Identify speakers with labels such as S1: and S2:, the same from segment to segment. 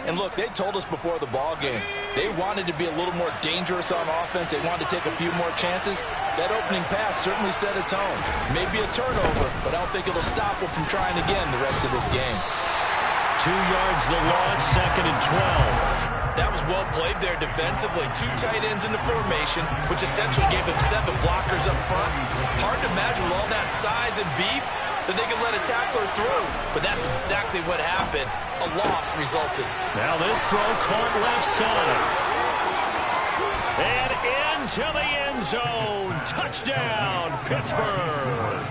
S1: And look, they told us before the ball game, they wanted to be a little more dangerous on offense. They wanted to take a few more chances. That opening pass certainly set a tone. Maybe a turnover, but I don't think it'll stop them from trying again the rest of this game.
S2: 2 yards the loss, 2nd and 12.
S1: That was well played there defensively. 2 tight ends in the formation, which essentially gave them 7 blockers up front. Hard to imagine with all that size and beef that they could let a tackler through. But that's exactly what happened. A loss resulted.
S2: Now this throw caught left side. And into the end zone. Touchdown, Pittsburgh.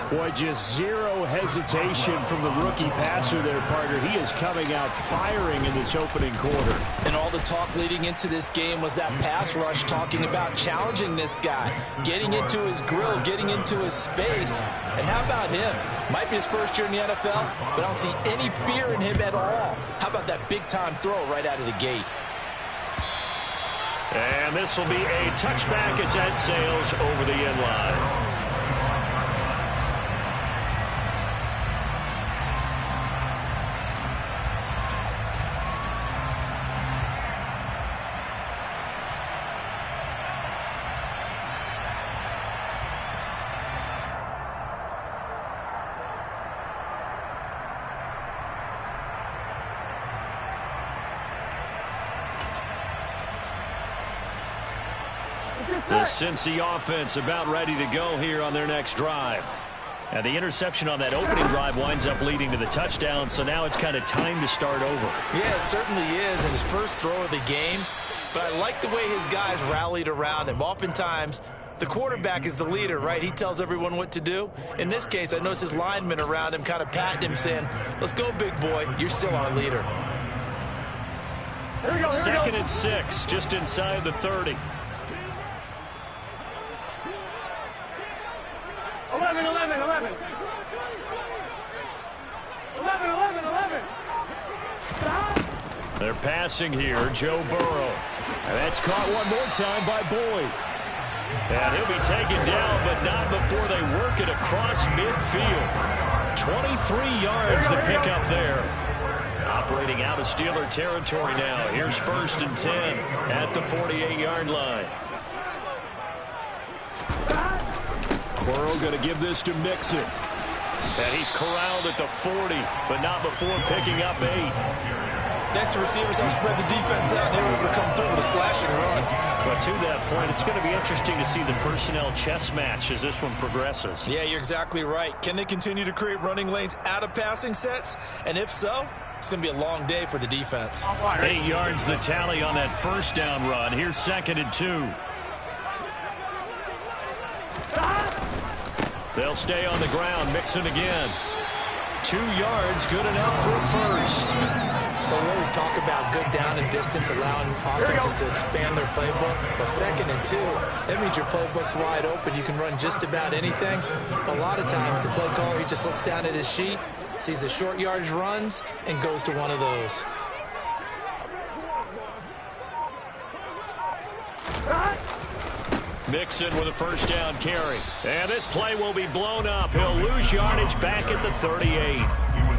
S2: Boy, just zero hesitation from the rookie passer there, partner. He is coming out firing in this opening quarter.
S1: And all the talk leading into this game was that pass rush talking about challenging this guy, getting into his grill, getting into his space. And how about him? Might be his first year in the NFL, but I don't see any fear in him at all. How about that big-time throw right out of the gate?
S2: And this will be a touchback as that sails over the end line. The Cincy offense about ready to go here on their next drive. And the interception on that opening drive winds up leading to the touchdown, so now it's kind of time to start over.
S1: Yeah, it certainly is in his first throw of the game. But I like the way his guys rallied around him. Oftentimes, the quarterback is the leader, right? He tells everyone what to do. In this case, I noticed his linemen around him kind of patting him, saying, let's go, big boy. You're still our leader.
S2: Here we go. 2nd and 6, just inside the 30.
S3: 11.
S2: They're passing here, Joe Burrow. And that's caught one more time by Boyd. And he'll be taken down, but not before they work it across midfield. 23 yards the pickup there. Operating out of Steeler territory now. Here's 1st and 10 at the 48-yard line. Burrow going to give this to Mixon. And he's corralled at the 40, but not before picking up 8.
S1: Next, the receivers have spread the defense out, and they're able to come through with a slashing run.
S2: But to that point, it's going to be interesting to see the personnel chess match as this one progresses.
S1: Yeah, you're exactly right. Can they continue to create running lanes out of passing sets? And if so, it's going to be a long day for the defense.
S2: 8 yards the tally on that 1st down run. Here's 2nd and 2. They'll stay on the ground. Mixon again. 2 yards, good enough for a first.
S1: But we always talk about good down and distance, allowing offenses to expand their playbook. Well, 2nd and 2, that means your playbook's wide open. You can run just about anything. But a lot of times, the play caller, he just looks down at his sheet, sees the short yardage runs, and goes to one of those.
S2: Mixon with a 1st down carry. And this play will be blown up. He'll lose yardage back at the 38.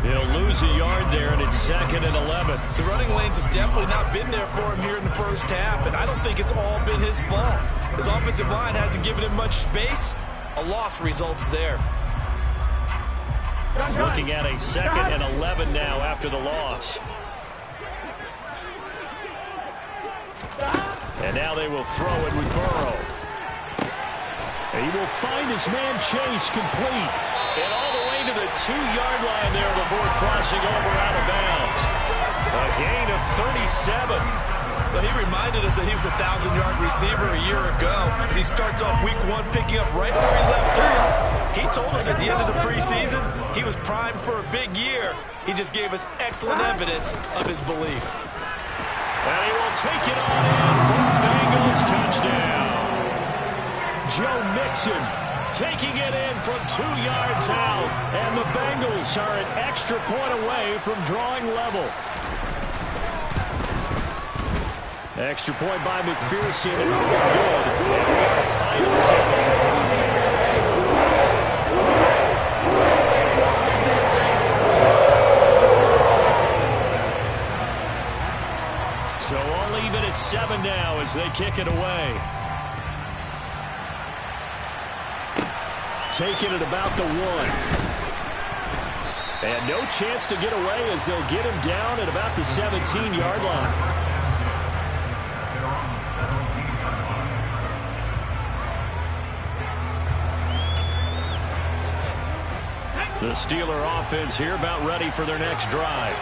S2: They'll lose a yard there, and it's 2nd and 11.
S1: The running lanes have definitely not been there for him here in the first half, and I don't think it's all been his fault. His offensive line hasn't given him much space. A loss results there.
S2: Looking at a 2nd and 11 now after the loss. And now they will throw it with Burrow. He will find his man Chase complete. And all the way to the 2-yard line there before crossing over out of bounds. A gain of 37.
S1: Well, he reminded us that he was a 1,000-yard receiver a year ago as he starts off week 1 picking up right where he left off. He told us at the end of the preseason he was primed for a big year. He just gave us excellent evidence of his belief.
S2: And he will take it on in for a Bengals touchdown. Joe Mixon taking it in from 2 yards out. And the Bengals are an extra point away from drawing level. Extra point by McPherson, and we'll be good. And we are tied at 7. even at 7 now as they kick it away. Taking it about the 1. And no chance to get away as they'll get him down at about the 17-yard line. The Steeler offense here about ready for their next drive.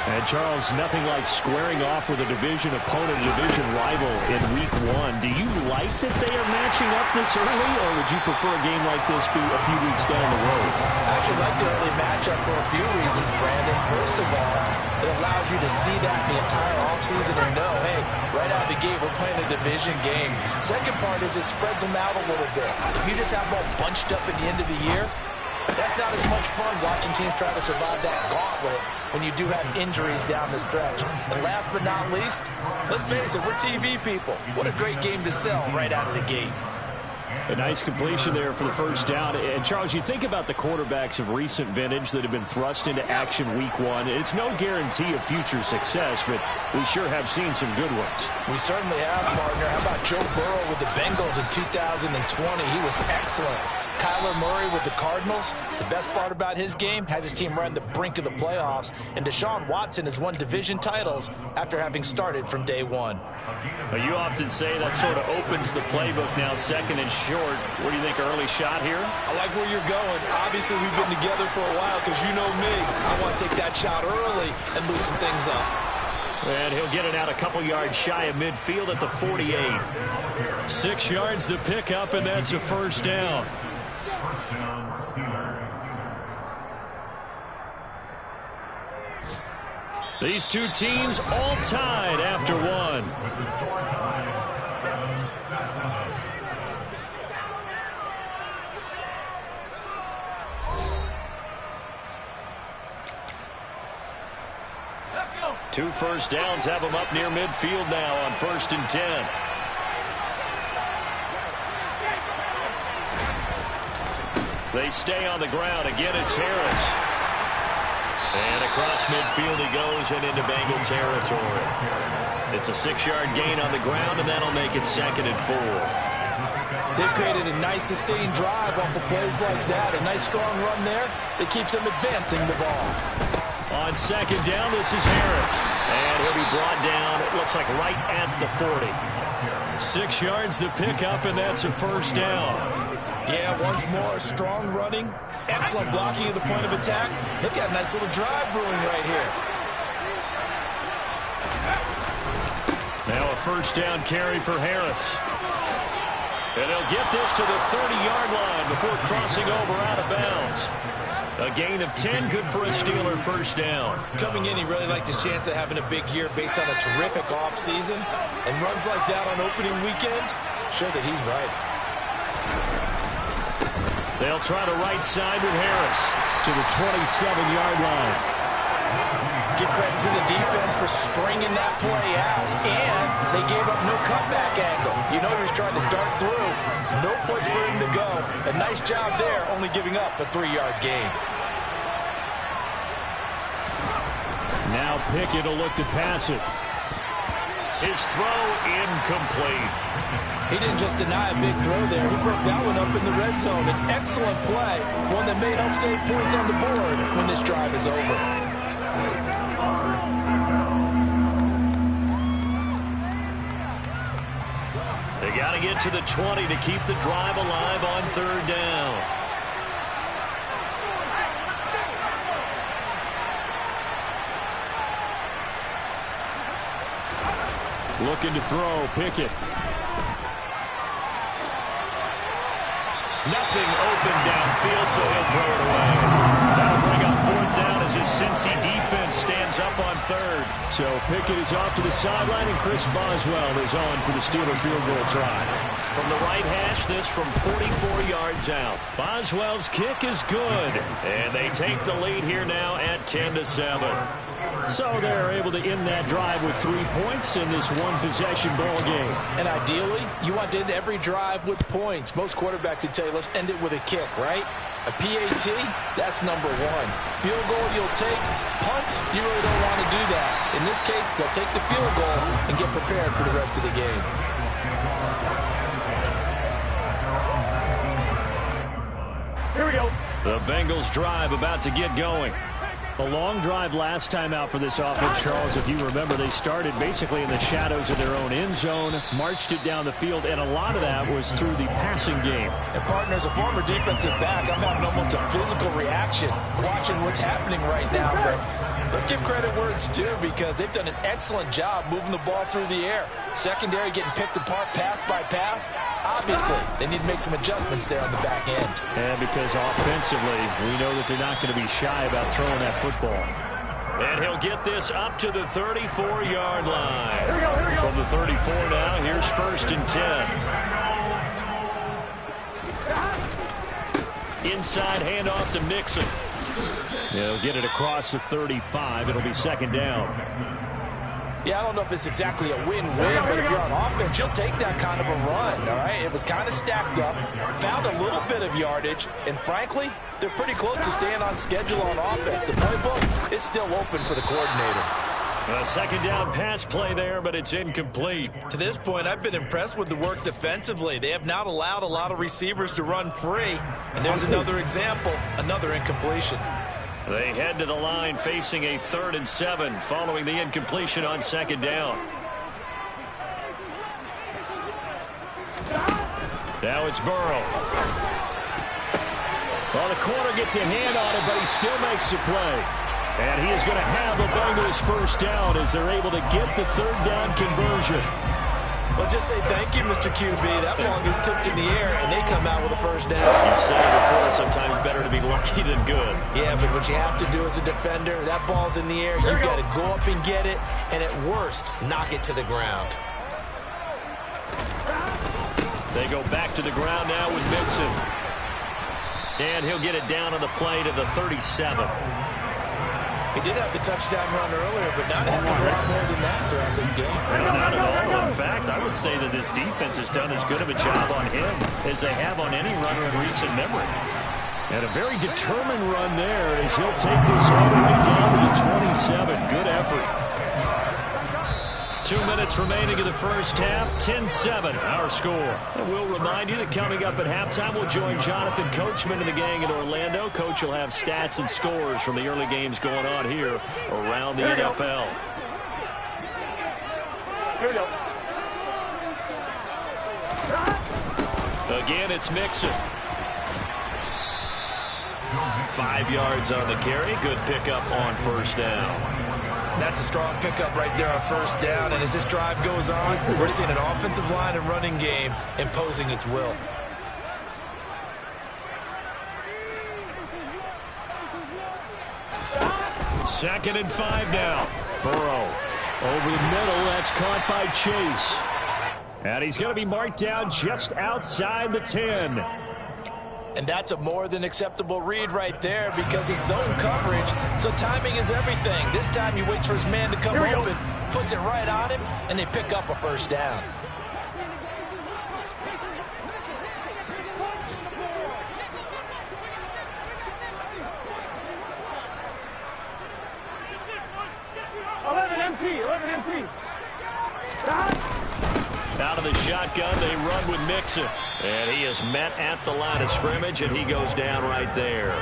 S2: And, Charles, nothing like squaring off with a division opponent, a division rival in Week 1. Do you like that they are matching up this early, or would you prefer a game like this be a few weeks down the road?
S1: I actually like the early matchup for a few reasons, Brandon. First of all, it allows you to see that the entire offseason and know, hey, right out of the gate, we're playing a division game. Second part is it spreads them out a little bit. If you just have them all bunched up at the end of the year, that's not as much fun watching teams try to survive that gauntlet when you do have injuries down the stretch. And last but not least, let's face it, we're TV people. What a great game to sell right out of the gate.
S2: A nice completion there for the first down. And, Charles, you think about the quarterbacks of recent vintage that have been thrust into action Week 1. It's no guarantee of future success, but we sure have seen some good ones.
S1: We certainly have, partner. How about Joe Burrow with the Bengals in 2020? He was excellent. Kyler Murray with the Cardinals. The best part about his game has his team right on the brink of the playoffs. And Deshaun Watson has won division titles after having started from day 1.
S2: Well, you often say that sort of opens the playbook now, second and short. What do you think, early shot here?
S3: I like where you're going. Obviously, we've been together for a while because you know me. I want to take that shot early and loosen things up.
S2: And he'll get it out a couple yards shy of midfield at the 48. 6 yards the pickup, and that's a first down. These two teams all tied after 1. Two first downs have them up near midfield now on 1st and 10. They stay on the ground. Again, it's Harris. And across midfield he goes and into Bengal territory. It's a 6-yard gain on the ground, and that'll make it 2nd and 4.
S1: They've created a nice sustained drive off of plays like that. A nice strong run there that keeps them advancing the ball.
S2: On 2nd down, this is Harris. And he'll be brought down, it looks like right at the 40. 6 yards the pickup, and that's a first down.
S3: Yeah, once more, strong running, excellent blocking at the point of attack. They've got a nice little drive brewing right here.
S2: Now a first down carry for Harris. And they'll get this to the 30-yard line before crossing over out of bounds. A gain of 10, good for a Steeler first down.
S3: Coming in, he really liked his chance of having a big year based on a terrific offseason. And runs like that on opening weekend show that he's right.
S2: They'll try the right side with Harris to the 27-yard line.
S1: Give credit to the defense for stringing that play out. And they gave up no cutback angle. You know he was trying to dart through. No place for him to go. A nice job there, only giving up a 3-yard gain.
S2: Now Pickett will look to pass it. His throw incomplete.
S1: He didn't just deny a big throw there. He broke that one up in the red zone. An excellent play. One that may help save points on the board when this drive is over.
S2: They got to get to the 20 to keep the drive alive on 3rd down. Looking to throw, Pickett. Nothing open downfield, so he'll throw it away. That'll bring up 4th down as his Cincy defense stands up on 3rd. So Pickett is off to the sideline, and Chris Boswell is on for the Steeler field goal try. From the right hash, this from 44 yards out. Boswell's kick is good, and they take the lead here now at 10-7. So they're able to end that drive with 3 points in this one-possession ball game.
S1: And ideally, you want to end every drive with points. Most quarterbacks would tell you, let's end it with a kick, right? A PAT, that's number 1. Field goal,
S3: you'll take. Punts, you really don't want to do that. In this case, they'll take the field goal and get prepared for the rest of the game.
S2: Here we go. The Bengals drive about to get going. A long drive last time out for this offense, Charles. If you remember, they started basically in the shadows of their own end zone, marched it down the field, and a lot of that was through the passing game.
S3: And, partner, as a former defensive back, I'm having almost a physical reaction watching what's happening right now. But let's give credit where it's due, because they've done an excellent job moving the ball through the air. Secondary getting picked apart pass by pass. Obviously, they need to make some adjustments there on the back end.
S2: And because offensively, we know that they're not going to be shy about throwing that football. And he'll get this up to the 34-yard line. Here we go. From the 34 now, here's 1st and 10. Inside handoff to Mixon. He'll get it across the 35. It'll be 2nd down.
S3: Yeah, I don't know if it's exactly a win-win, but if you're on offense, you'll take that kind of a run, all right? It was kind of stacked up, found a little bit of yardage, and frankly, they're pretty close to staying on schedule on offense. The playbook is still open for the coordinator.
S2: A 2nd down pass play there, but it's incomplete.
S3: To this point, I've been impressed with the work defensively. They have not allowed a lot of receivers to run free, and there's another example, another incompletion.
S2: They head to the line facing a 3rd and 7 following the incompletion on 2nd down. Now it's Burrow. Well, the corner gets a hand on it, but he still makes the play. And he is going to have the Bengals 1st down as they're able to get the 3rd down conversion.
S3: Well, just say thank you, Mr. QB. That ball gets tipped in the air, and they come out with a 1st down.
S2: You've said it before, sometimes better to be lucky than good.
S3: Yeah, but what you have to do as a defender, that ball's in the air, you've got to go up and get it, and at worst, knock it to the ground.
S2: They go back to the ground now with Mixon. And he'll get it down on the play to the 37.
S3: He did have the touchdown run earlier, but not have to do a lot more than that throughout this game.
S2: Well, not at all. In fact, I would say that this defense has done as good of a job on him as they have on any runner in recent memory. And a very determined run there as he'll take this all the way down to the 27. Good effort. 2 minutes remaining in the 1st half. 10-7, our score. And we'll remind you that coming up at halftime, we'll join Jonathan Coachman and the gang in Orlando. Coach will have stats and scores from the early games going on here around the NFL.
S3: Here we go.
S2: Again, it's Mixon. 5 yards on the carry. Good pickup on 1st down.
S3: That's a strong pickup right there on 1st down, and as this drive goes on, we're seeing an offensive line and running game imposing its will.
S2: Second and 5 now. Burrow over the middle. That's caught by Chase. And he's going to be marked down just outside the 10.
S3: And that's a more than acceptable read right there because it's zone coverage, so timing is everything. This time he waits for his man to come open, puts it right on him, and they pick up a 1st down.
S2: Out of the shotgun, they run with Mixon. And he is met at the line of scrimmage, and he goes down right there.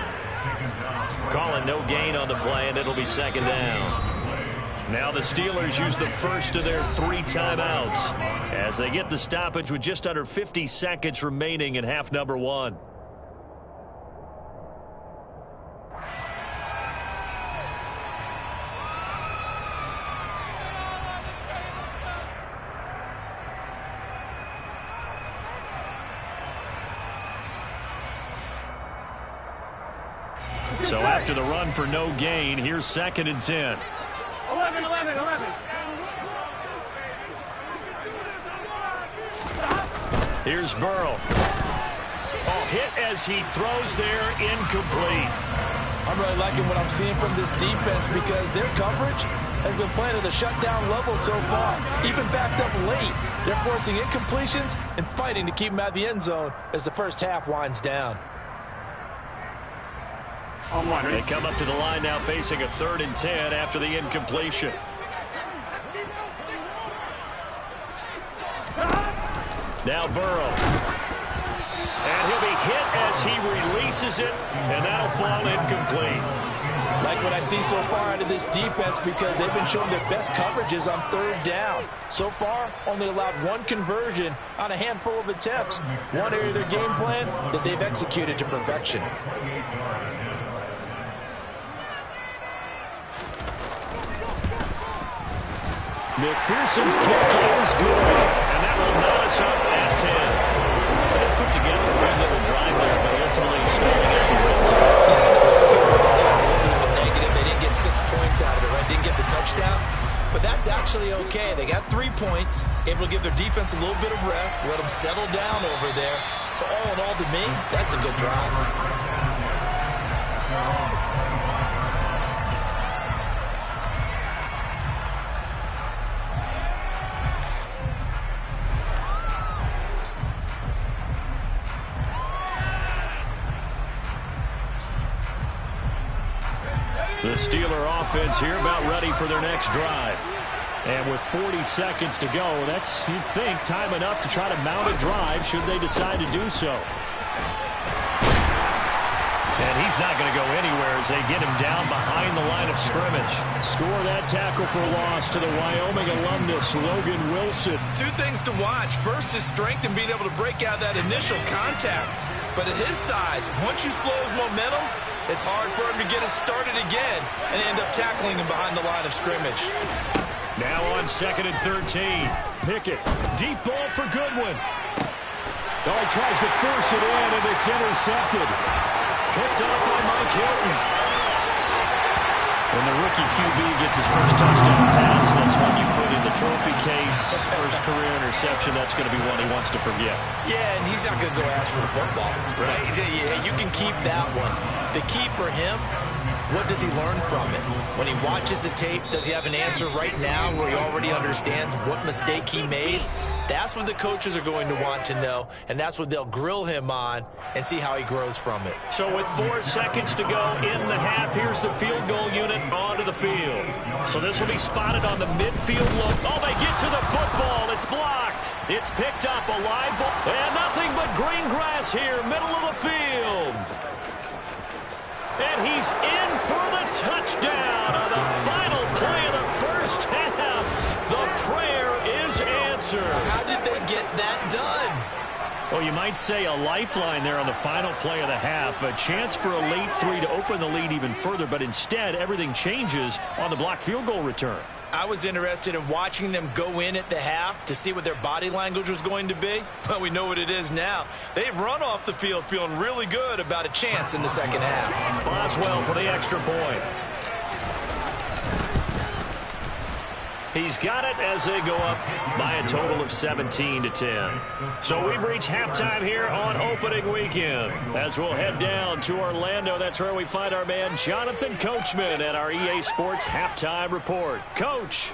S2: Calling no gain on the play, and it'll be 2nd down. Now the Steelers use the first of their 3 timeouts as they get the stoppage with just under 50 seconds remaining in half number 1. So after the run for no gain, here's 2nd and 10.
S4: 11.
S2: Here's Burrow. Oh, hit as he throws there, incomplete.
S3: I'm really liking what I'm seeing from this defense because their coverage has been playing at a shutdown level so far. Even backed up late, they're forcing incompletions and fighting to keep them out of the end zone as the 1st half winds down.
S2: They come up to the line now facing a 3rd and 10 after the incompletion. Now Burrow. And he'll be hit as he releases it, and that'll fall incomplete.
S3: Like what I see so far out of this defense, because they've been showing their best coverages on 3rd down. So far, only allowed 1 conversion on a handful of attempts. One area of their game plan that they've executed to perfection.
S2: McPherson's kick is good, and that will knot us up at 10. So they put together a good little drive there, but ultimately stalling out the red zone.
S1: People think that's a little bit of a negative. They didn't get 6 points out of it, right? Didn't get the touchdown. But that's actually okay. They got 3 points, able to give their defense a little bit of rest, let them settle down over there. So all in all, to me, that's a good drive.
S2: The Steeler offense here about ready for their next drive. And with 40 seconds to go, that's, you'd think, time enough to try to mount a drive should they decide to do so. And he's not going to go anywhere as they get him down behind the line of scrimmage. Score that tackle for loss to the Wyoming alumnus, Logan Wilson.
S3: 2 things to watch. First, his strength and being able to break out that initial contact. But at his size, once you slow his momentum, it's hard for him to get it started again and end up tackling him behind the line of scrimmage.
S2: Now on 2nd and 13. Pickett, deep ball for Goodwin. Oh, he tries to force it in, and it's intercepted. Picked up by Mike Hilton. When the rookie QB gets his first touchdown pass, that's when you put in the trophy case. First career interception, that's going to be one he wants to forget.
S1: Yeah, and he's not going to go ask for the football, right? Yeah, you can keep that one. The key for him, what does he learn from it? When he watches the tape, does he have an answer right now where he already understands what mistake he made? That's what the coaches are going to want to know, and that's what they'll grill him on and see how he grows from it.
S2: So with 4 seconds to go in the half, here's the field goal unit onto the field. So this will be spotted on the midfield look. Oh, they get to the football. It's blocked. It's picked up, a live ball. And nothing but green grass here, middle of the field. And he's in for the touchdown on the final play of the first half. The prayer is answered.
S1: How did they get that done?
S2: Well, you might say a lifeline there on the final play of the half. A chance for a late 3 to open the lead even further, but instead everything changes on the blocked field goal return.
S1: I was interested in watching them go in at the half to see what their body language was going to be. Well, we know what it is now. They've run off the field feeling really good about a chance in the second half.
S2: Boswell for the extra point. He's got it as they go up by a total of 17-10. So we've reached halftime here on opening weekend. As we'll head down to Orlando, that's where we find our man Jonathan Coachman at our EA Sports Halftime Report. Coach.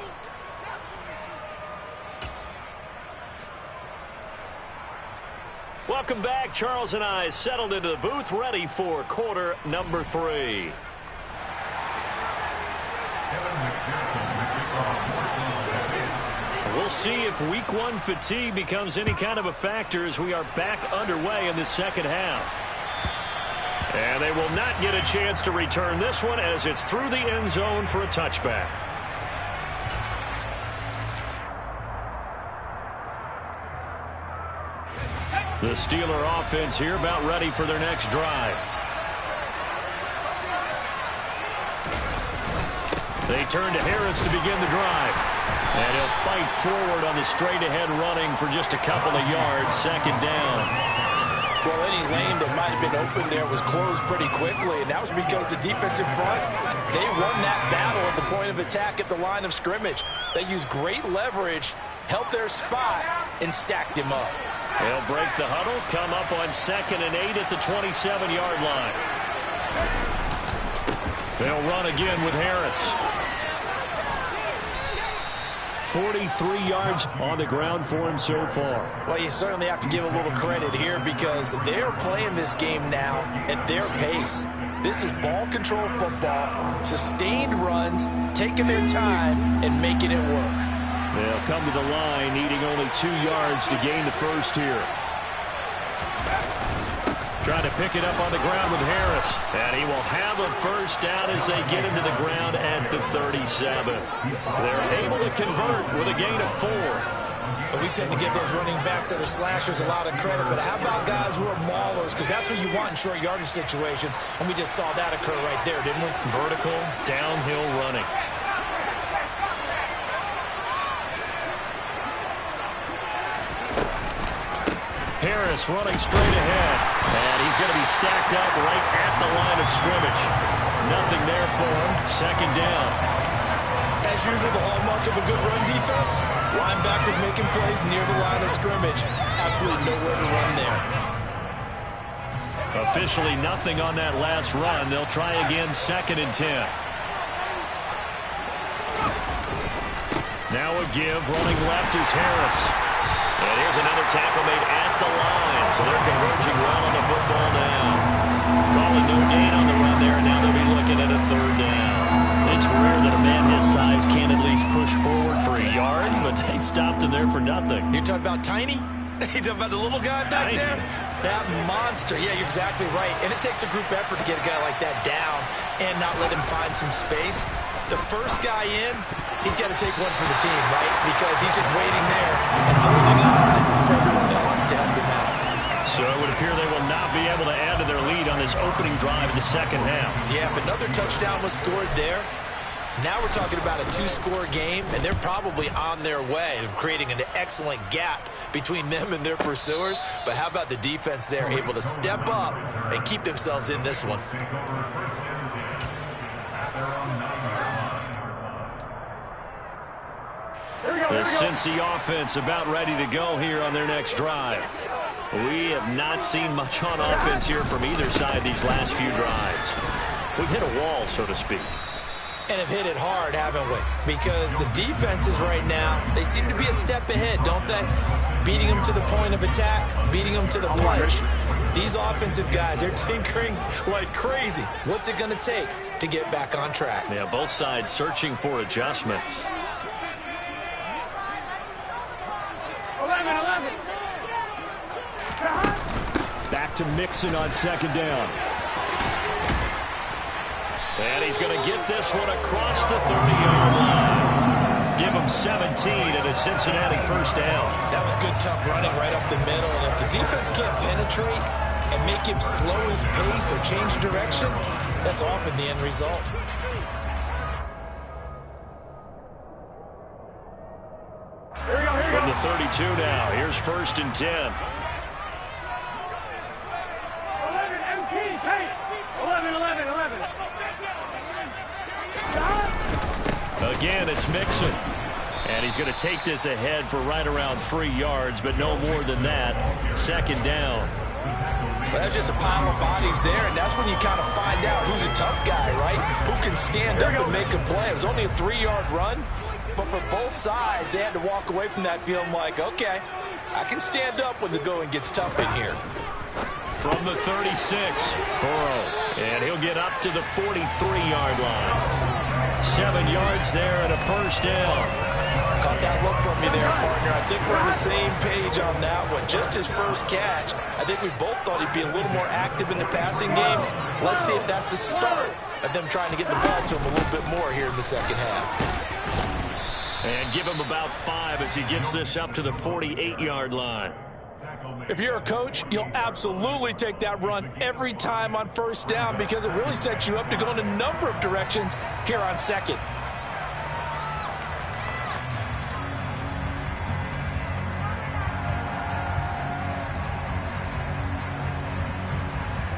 S2: Welcome back. Charles and I settled into the booth, ready for quarter number 3. We'll see if week 1 fatigue becomes any kind of a factor as we are back underway in the second half. And they will not get a chance to return this one as it's through the end zone for a touchback. The Steeler offense here about ready for their next drive. They turn to Harris to begin the drive. And he'll fight forward on the straight-ahead running for just a couple of yards. Second down.
S3: Well, any lane that might have been open there was closed pretty quickly, and that was because the defensive front, they won that battle at the point of attack at the line of scrimmage. They used great leverage, helped their spot, and stacked him up.
S2: They'll break the huddle, come up on 2nd and 8 at the 27-yard line. They'll run again with Harris. 43 yards on the ground for him so far.
S3: Well, you certainly have to give a little credit here because they're playing this game now at their pace. This is ball control football, sustained runs, taking their time, and making it work.
S2: They'll come to the line, needing only 2 yards to gain the first here. Trying to pick it up on the ground with Harris. And he will have a first down as they get him to the ground at the 37. They're able to convert with a gain of 4.
S1: We tend to give those running backs that are slashers a lot of credit, but how about guys who are maulers? Because that's what you want in short yardage situations, and we just saw that occur right there, didn't we?
S2: Vertical, downhill running. Harris running straight ahead, and he's going to be stacked up right at the line of scrimmage. Nothing there for him. Second down.
S1: As usual, the hallmark of a good run defense, linebackers making plays near the line of scrimmage. Absolutely nowhere to run there.
S2: Officially nothing on that last run. They'll try again, 2nd and 10. Now a give, running left is Harris. And here's another tackle made at the line. So they're converging well on the football now. Calling no gain on the run there, and now they'll be looking at a 3rd down. It's rare that a man his size can't at least push forward for a yard, but they stopped him there for nothing.
S1: You're talking about tiny? You're talking about the little guy back there? That monster. Yeah, you're exactly right. And it takes a group effort to get a guy like that down and not let him find some space. The first guy in, he's got to take one for the team, right? Because he's just waiting there and holding on for everyone else to help him out.
S2: So it would appear they will not be able to add to their lead on this opening drive in the second half.
S1: Yeah, if another touchdown was scored there, now we're talking about a 2-score game, and they're probably on their way of creating an excellent gap between them and their pursuers. But how about the defense there, able to step up and keep themselves in this one?
S2: The Cincy offense about ready to go here on their next drive. We have not seen much on offense here from either side these last few drives. We've hit a wall, so to speak.
S1: And have hit it hard, haven't we? Because the defenses right now, they seem to be a step ahead, don't they? Beating them to the point of attack, beating them to the punch. These offensive guys, they're tinkering like crazy. What's it going to take to get back on track?
S2: Yeah, both sides searching for adjustments.
S4: 11.
S2: Back to Mixon on 2nd down. And he's going to get this one across the 30-yard line. Give him 17 and a Cincinnati first down.
S1: That was good, tough running right up the middle. And if the defense can't penetrate and make him slow his pace or change direction, that's often the end result.
S2: From the 32 now, here's 1st and 10.
S4: 11.
S2: Again, it's Mixon. And he's going to take this ahead for right around 3 yards, but no more than that. 2nd down.
S3: Well, that's just a pile of bodies there, and that's when you kind of find out who's a tough guy, right? Who can stand up and make a play. It was only a 3-yard run, but for both sides, they had to walk away from that feeling like, okay, I can stand up when the going gets tough in here.
S2: From the 36, Burrow, and he'll get up to the 43-yard line. 7 yards there and a first down.
S3: Caught that look from you there, partner. I think we're on the same page on that one. Just his first catch. I think we both thought he'd be a little more active in the passing game. Let's see if that's the start of them trying to get the ball to him a little bit more here in the second half.
S2: And give him about 5 as he gets this up to the 48-yard line.
S3: If you're a coach, you'll absolutely take that run every time on first down because it really sets you up to go in a number of directions here on 2nd.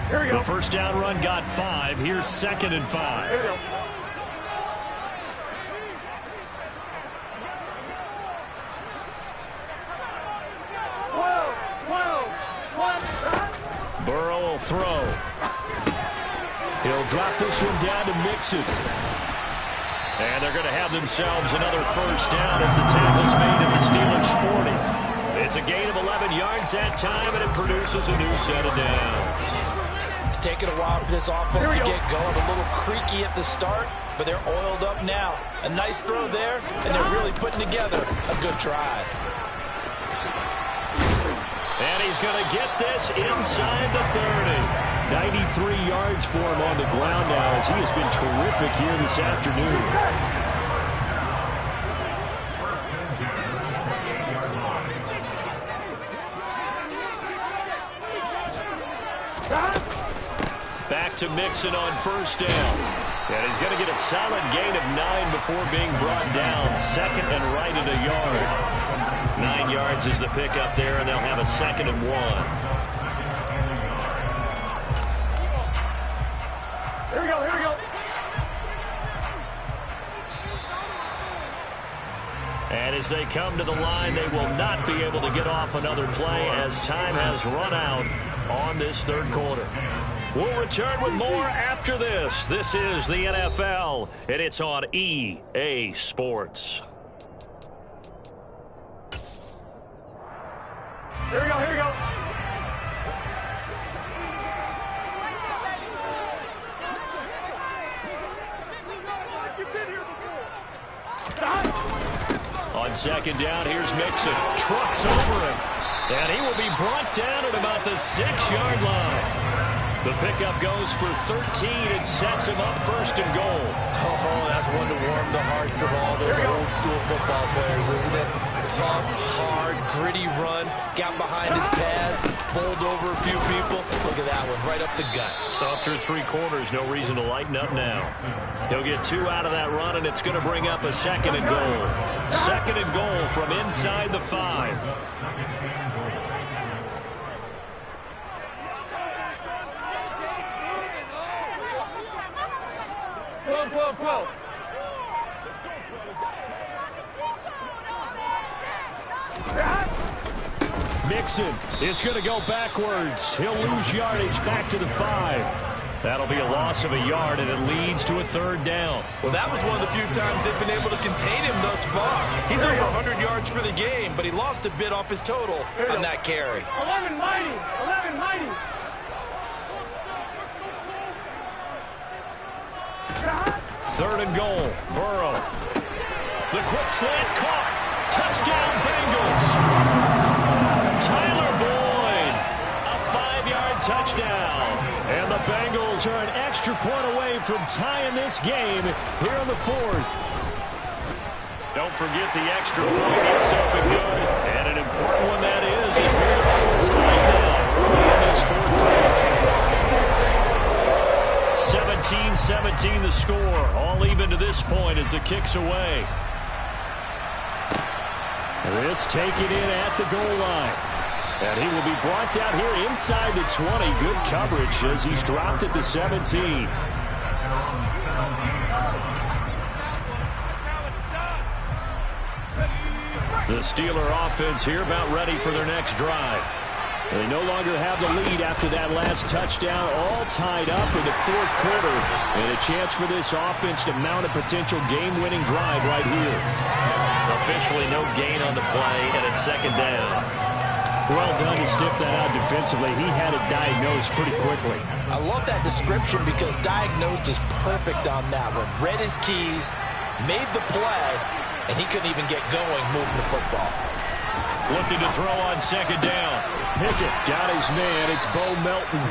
S4: Here we go.
S2: The first down run got 5. Here's 2nd and 5.
S4: Here we go.
S2: Burrow will throw. He'll drop this one down to Mixon. And they're going to have themselves another first down as the tackle's made at the Steelers' 40. It's a gain of 11 yards that time, and it produces a new set of downs.
S3: It's taken a while for this offense to get going. A little creaky at the start, but they're oiled up now. A nice throw there, and they're really putting together a good drive.
S2: And he's going to get this inside the 30. 93 yards for him on the ground now, as he has been terrific here this afternoon. Back to Mixon on first down. And he's going to get a solid gain of 9 before being brought down. Second and right at a yard. 9 yards is the pickup there, and they'll have a 2nd and 1.
S4: Here we go, here we go.
S2: And as they come to the line, they will not be able to get off another play as time has run out on this third quarter. We'll return with more after this. This is the NFL, and it's on EA Sports.
S4: Here we go, here we go.
S2: On second down, here's Mixon. Trucks over him. And he will be brought down at about the 6-yard line. The pickup goes for 13 and sets him up first and goal.
S1: Oh, that's one to warm the hearts of all those old school football players, isn't it? Tough, hard, gritty run. Got behind his pads, bowled over a few people. Look at that one, right up the gut.
S2: So through 3 quarters, no reason to lighten up now. He'll get 2 out of that run, and it's going to bring up a 2nd and goal. 2nd and goal from inside the 5.
S4: 12.
S2: Mixon is going to go backwards. He'll lose yardage back to the 5. That'll be a loss of a yard, and it leads to a 3rd down.
S1: Well, that was one of the few times they've been able to contain him thus far. He's over 100 yards for the game, but he lost a bit off his total on that carry.
S4: 11 mighty. 11 mighty.
S2: 3rd and goal. Burrow. The quick slant caught. Touchdown, Bengals. Tyler Boyd. A 5-yard touchdown. And the Bengals are an extra point away from tying this game here in the 4th. Don't forget the extra point. It's up and good. And an important one that is we're all tied now early in this 4th quarter. 17-17 the score. All even to this point as the kick's away. This taken in at the goal line. And he will be brought down here inside the 20. Good coverage as he's dropped at the 17. The Steeler offense here about ready for their next drive. They no longer have the lead after that last touchdown, all tied up in the 4th quarter. And a chance for this offense to mount a potential game-winning drive right here. Officially no gain on the play, and it's 2nd down. Well done to sniff that out defensively. He had it diagnosed pretty quickly.
S3: I love that description because diagnosed is perfect on that one. Read his keys, made the play, and he couldn't even get going moving the football.
S2: Looking to throw on 2nd down. Pickett got his man. It's Bo Melton.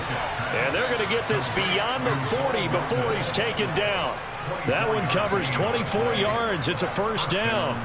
S2: And they're going to get this beyond the 40 before he's taken down. That one covers 24 yards. It's a 1st down.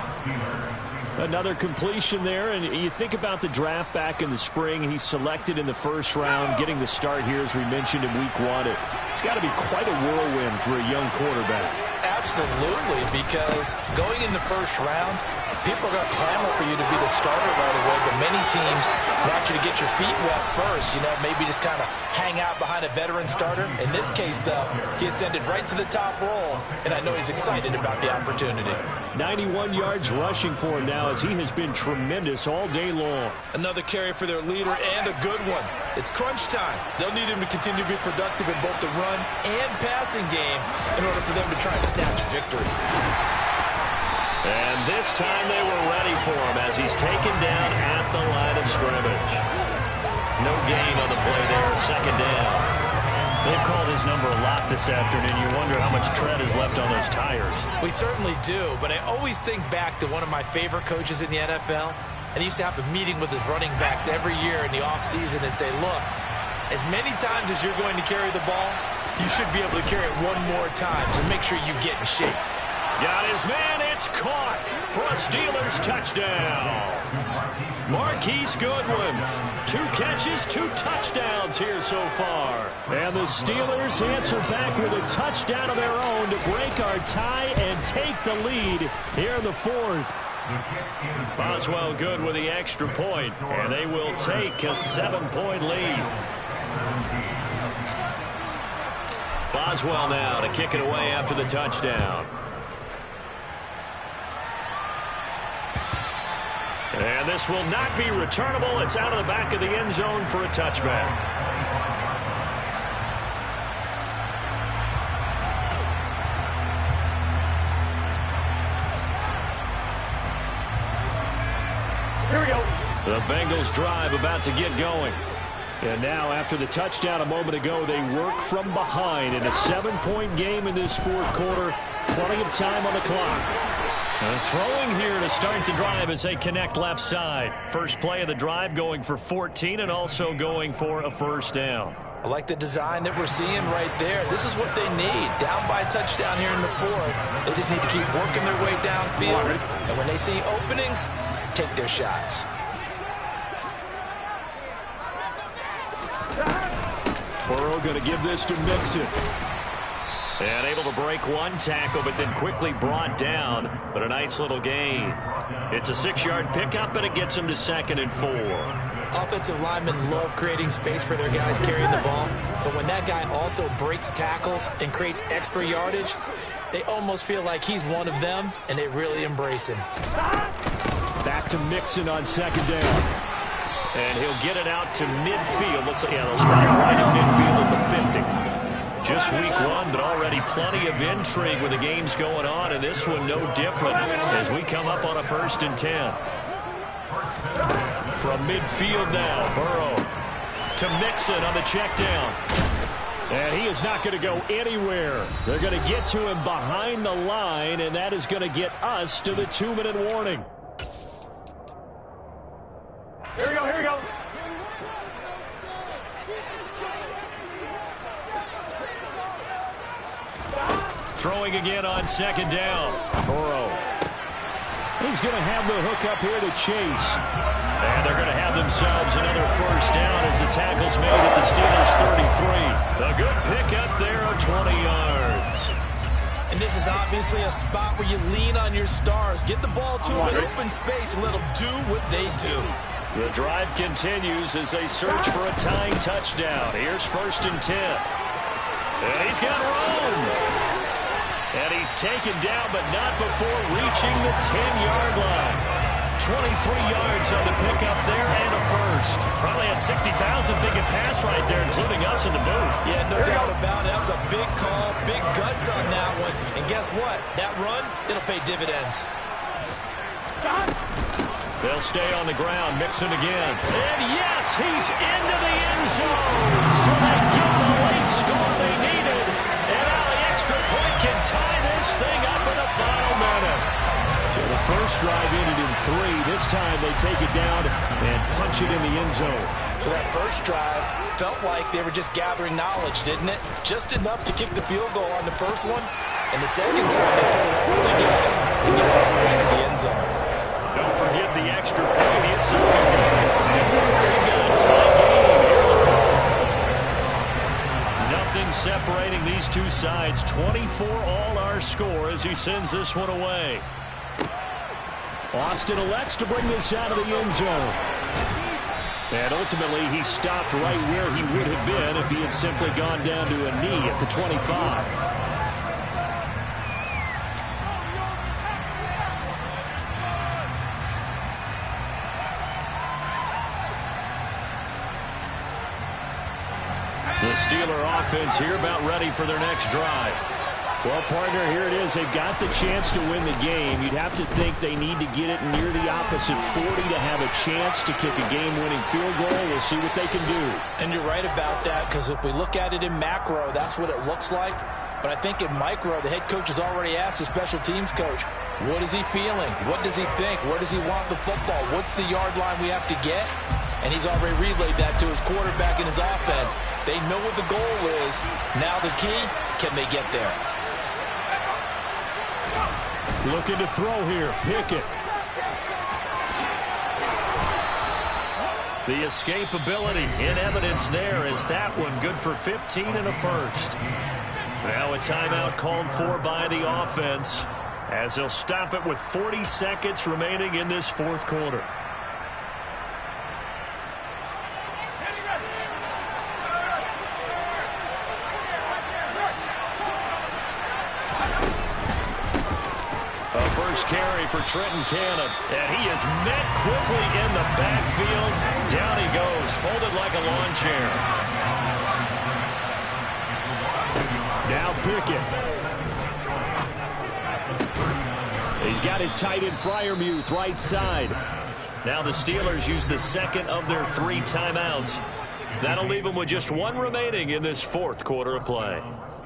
S2: Another completion there, and you think about the draft back in the spring. He's selected in the 1st round, getting the start here, as we mentioned, in week 1. It's got to be quite a whirlwind for a young quarterback.
S3: Absolutely, because going in the 1st round, people are going to clamor for you to be the starter right away, but many teams want you to get your feet wet first, maybe just kind of hang out behind a veteran starter. In this case, though, he ascended right to the top role, and I know he's excited about the opportunity.
S2: 91 yards rushing for him now as he has been tremendous all day long.
S1: Another carry for their leader and a good one. It's crunch time. They'll need him to continue to be productive in both the run and passing game in order for them to try and snatch a victory.
S2: And this time they were ready for him as he's taken down at the line of scrimmage. No gain on the play there, 2nd down. They've called his number a lot this afternoon. You wonder how much tread is left on those tires.
S1: We certainly do, but I always think back to one of my favorite coaches in the NFL, and he used to have a meeting with his running backs every year in the offseason and say, look, as many times as you're going to carry the ball, you should be able to carry it one more time, so make sure you get in shape.
S2: Got his man, it's caught for a Steelers touchdown. Marquise Goodwin, 2 catches, 2 touchdowns here so far. And the Steelers answer back with a touchdown of their own to break our tie and take the lead here in the 4th. Boswell good with the extra point, and they will take a 7-point lead. Boswell now to kick it away after the touchdown. And this will not be returnable. It's out of the back of the end zone for a touchback.
S4: Here we go.
S2: The Bengals drive about to get going. And now after the touchdown a moment ago, they work from behind in a 7-point game in this 4th quarter. Plenty of time on the clock. And throwing here to start the drive as they connect left side. First play of the drive going for 14 and also going for a first down.
S3: I like the design that we're seeing right there. This is what they need. Down by a touchdown here in the 4th. They just need to keep working their way downfield. And when they see openings, take their shots.
S2: Burrow going to give this to Mixon. And able to break one tackle, but then quickly brought down. But a nice little gain. It's a 6-yard pickup, and it gets them to 2nd and 4.
S1: Offensive linemen love creating space for their guys carrying the ball. But when that guy also breaks tackles and creates extra yardage, they almost feel like he's one of them, and they really embrace him.
S2: Back to Mixon on 2nd down. And he'll get it out to midfield. Looks like, yeah, they'll spot it right at midfield at the 50. Just week 1, but already plenty of intrigue with the games going on, and this one no different as we come up on a 1st and 10. From midfield now, Burrow to Mixon on the check down. And he is not going to go anywhere. They're going to get to him behind the line, and that is going to get us to the 2-minute warning.
S4: Here we go, here we go.
S2: Throwing again on 2nd down. Burrow. He's going to have the hook up here to Chase. And they're going to have themselves another first down as the tackle's made at the Steelers 33. A good pickup there of 20 yards.
S1: And this is obviously a spot where you lean on your stars. Get the ball to them in open space and let them do what they do.
S2: The drive continues as they search for a tying touchdown. Here's 1st and 10. And he's got room. And he's taken down, but not before reaching the 10-yard line. 23 yards on the pickup there and a first. Probably had 60,000 thinking pass right there, including us in the booth.
S1: Yeah, no doubt about it. That was a big call, big guts on that one. And guess what? That run, it'll pay dividends.
S2: They'll stay on the ground. Mixon again. And yes, he's into the end zone. So they get the late score they needed. And now the extra point can tie this thing up in the final minute. So the first drive ended in 3. This time they take it down and punch it in the end zone.
S3: So that first drive felt like they were just gathering knowledge, didn't it? Just enough to kick the field goal on the first one. And the second time they pulled it all together and get all the way to the end zone.
S2: Don't forget the extra point. It's a good game. We've got a tie game here in the 4th. Nothing separating these two sides. 24 all our score as he sends this one away. Austin elects to bring this out of the end zone. And ultimately, he stopped right where he would have been if he had simply gone down to a knee at the 25. The Steeler offense here about ready for their next drive. Well, partner, here it is. They've got the chance to win the game. You'd have to think they need to get it near the opposite 40 to have a chance to kick a game-winning field goal. We'll see what they can do.
S3: And you're right about that, because if we look at it in macro, that's what it looks like. But I think in micro, the head coach has already asked the special teams coach, what is he feeling? What does he think? Where does he want the football? What's the yard line we have to get? And he's already relayed that to his quarterback and his offense. They know what the goal is. Now the key, can they get there?
S2: Looking to throw here. Pickett. The escapability in evidence there as that one good for 15 and a first. Now a timeout called for by the offense as they'll stop it with 40 seconds remaining in this fourth quarter. Carry for Trenton Cannon, and he is met quickly in the backfield. Down he goes, folded like a lawn chair. Now Pickett. He's got his tight end Freiermuth right side. Now the Steelers use the second of their 3 timeouts. That'll leave him with just 1 remaining in this fourth quarter of play.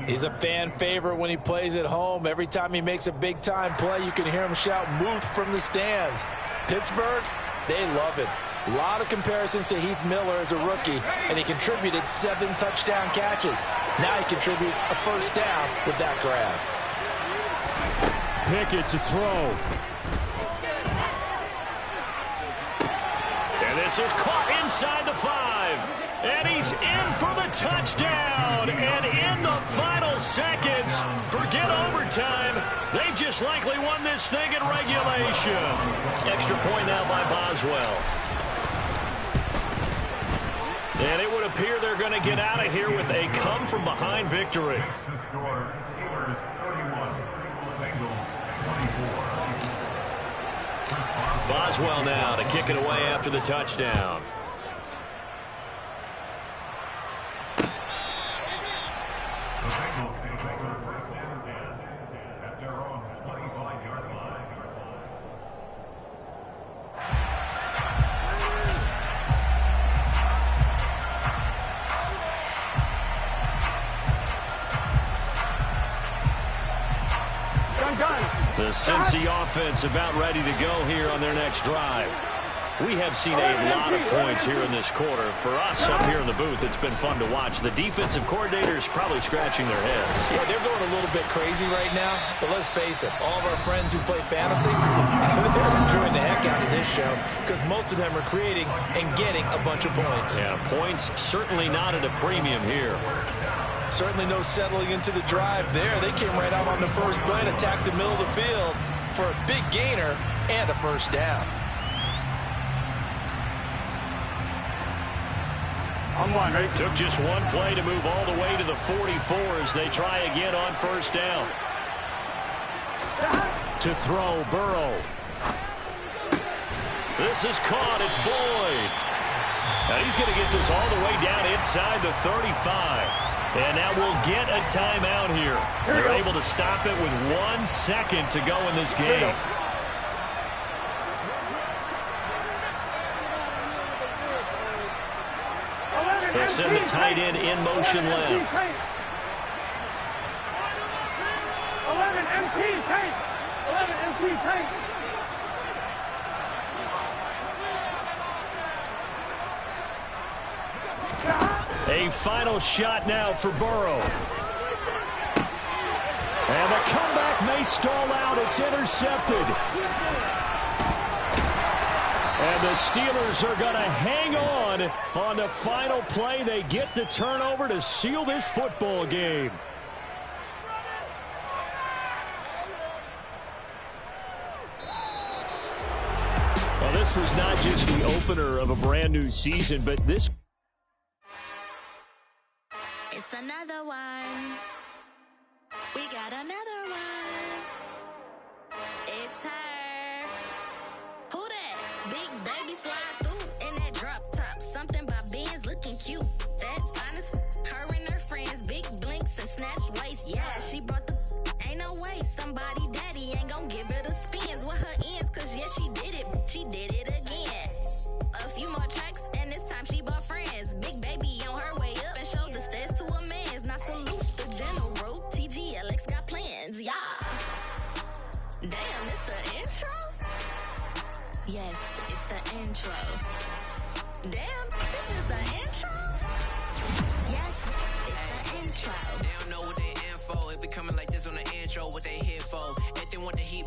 S3: He's a fan favorite when he plays at home. Every time he makes a big-time play, you can hear him shout, "Move" from the stands. Pittsburgh, they love it. A lot of comparisons to Heath Miller as a rookie, and he contributed 7 touchdown catches. Now he contributes a first down with that grab.
S2: Pickett to throw. And this is caught inside the 5. And he's in for the touchdown. And in the final seconds, forget overtime, they just likely won this thing in regulation. Extra point now by Boswell. And it would appear they're going to get out of here with a come-from-behind victory. Boswell now to kick it away after the touchdown. The Cincy offense about ready to go here on their next drive. We have seen a lot of points here in this quarter. For us up here in the booth, it's been fun to watch. The defensive coordinators probably scratching their heads.
S3: Yeah, they're going a little bit crazy right now. But let's face it, all of our friends who play fantasy, they're enjoying the heck out of this show because most of them are creating and getting a bunch of points.
S2: Yeah, points certainly not at a premium here.
S3: Certainly no settling into the drive there. They came right out on the first play and attacked the middle of the field for a big gainer and a first down.
S2: Took just 1 play to move all the way to the 44 as they try again on first down. To throw, Burrow. This is caught. It's Boyd. Now he's going to get this all the way down inside the 35. And now we'll get a timeout here. They're able to stop it with 1 second to go in this game. They'll send the tight end in motion left.
S4: 11 MT tank. 11 MT tank.
S2: A final shot now for Burrow. And the comeback may stall out. It's intercepted. And the Steelers are going to hang on the final play. They get the turnover to seal this football game. Well, this was not just the opener of a brand new season, but this...
S5: It's another one. We got another one. It's her. Who that? Big baby slide through in that drop top. Something by Benz looking cute. That's honest. Her and her friends, big blinks and snatch waist. Yeah, she brought the Yes, it's the intro. Damn, this is the intro? Yes, it's the intro.
S6: They don't know what they in for. If we coming like this on the intro, what they here for? If they want the heat.